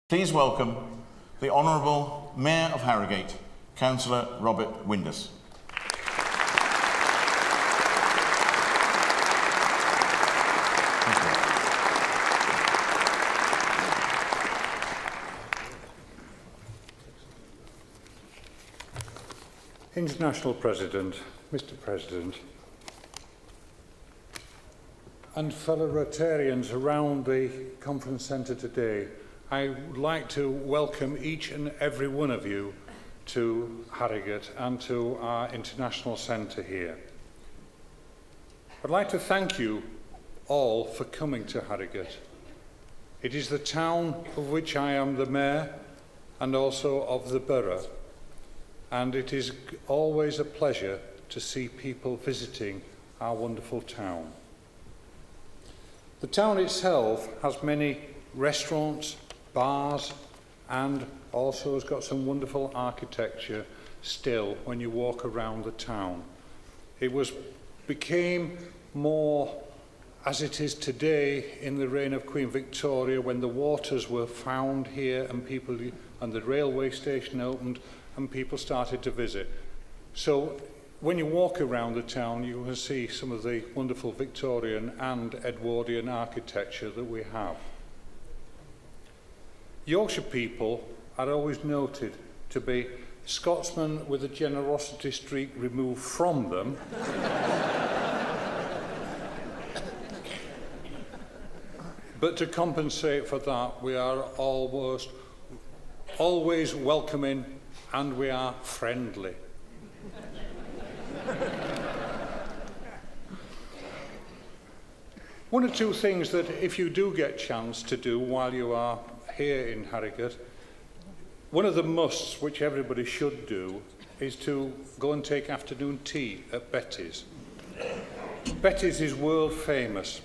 Please welcome the Honourable Mayor of Harrogate, Councillor Robert Windus. International President, Mr. President, and fellow Rotarians around the conference centre today, I would like to welcome each and every one of you to Harrogate and to our International Centre here. I'd like to thank you all for coming to Harrogate. It is the town of which I am the Mayor and also of the borough, and it is always a pleasure to see people visiting our wonderful town. The town itself has many restaurants, bars, and also has got some wonderful architecture still when you walk around the town. It became more as it is today in the reign of Queen Victoria, when the waters were found here and the railway station opened and people started to visit. So when you walk around the town, you will see some of the wonderful Victorian and Edwardian architecture that we have. Yorkshire people are always noted to be Scotsmen with a generosity streak removed from them, but to compensate for that, we are always welcoming and we are friendly. One or two things that if you do get a chance to do while you are here in Harrogate, one of the musts which everybody should do is to go and take afternoon tea at Betty's. Betty's is world famous.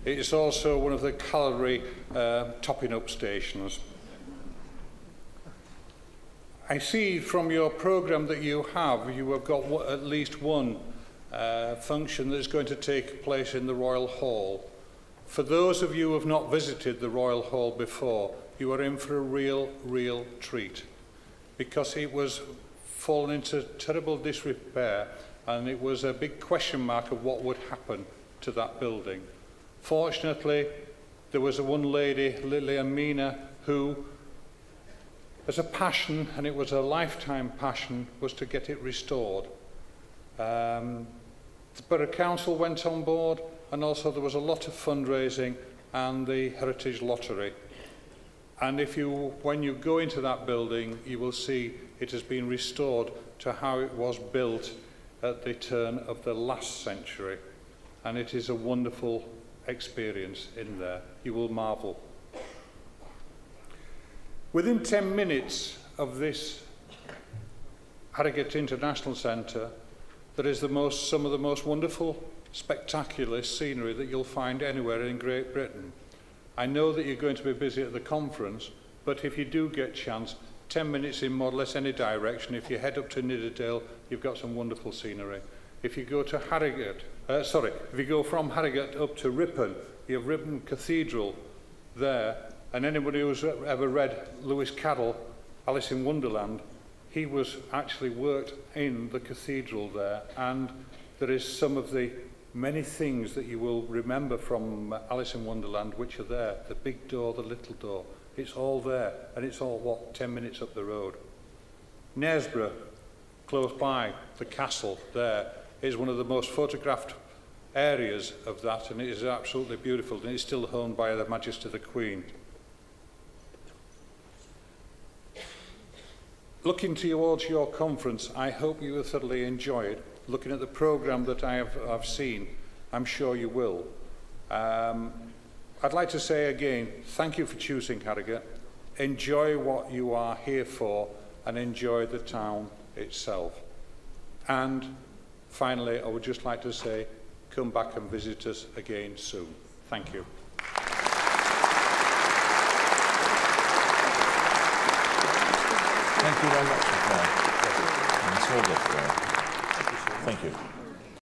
It is also one of the calorie topping up stations. I see from your programme that you have got at least one function that is going to take place in the Royal Hall. For those of you who have not visited the Royal Hall before, you are in for a real treat, because it was fallen into terrible disrepair and it was a big question mark of what would happen to that building. Fortunately, there was one lady, Lillian Mina, who, as a passion, and it was a lifetime passion, was to get it restored. The Borough Council went on board, and also there was a lot of fundraising and the Heritage Lottery. And when you go into that building, you will see it has been restored to how it was built at the turn of the last century. And it is a wonderful experience in there. You will marvel. Within 10 minutes of this Harrogate International Centre, there is some of the most wonderful, spectacular scenery that you'll find anywhere in Great Britain. I know that you're going to be busy at the conference, but if you do get a chance, 10 minutes in more or less any direction, if you head up to Nidderdale, you've got some wonderful scenery. If you go to Harrogate, if you go from Harrogate up to Ripon, you have Ripon Cathedral there, and anybody who's ever read Lewis Carroll, Alice in Wonderland, he was actually worked in the cathedral there, and there is some of the many things that you will remember from Alice in Wonderland which are there. The big door, the little door, it's all there, and it's all, 10 minutes up the road. Knaresborough, close by, the castle there, is one of the most photographed areas of that, and it is absolutely beautiful, and it's still owned by Her Majesty the Queen. Looking towards your conference, I hope you will thoroughly enjoy it. Looking at the programme that I've seen, I'm sure you will. I'd like to say again, thank you for choosing Harrogate. Enjoy what you are here for and enjoy the town itself. And finally, I would just like to say, come back and visit us again soon. Thank you. Thank you very much, Mr. Mayor. Thank you.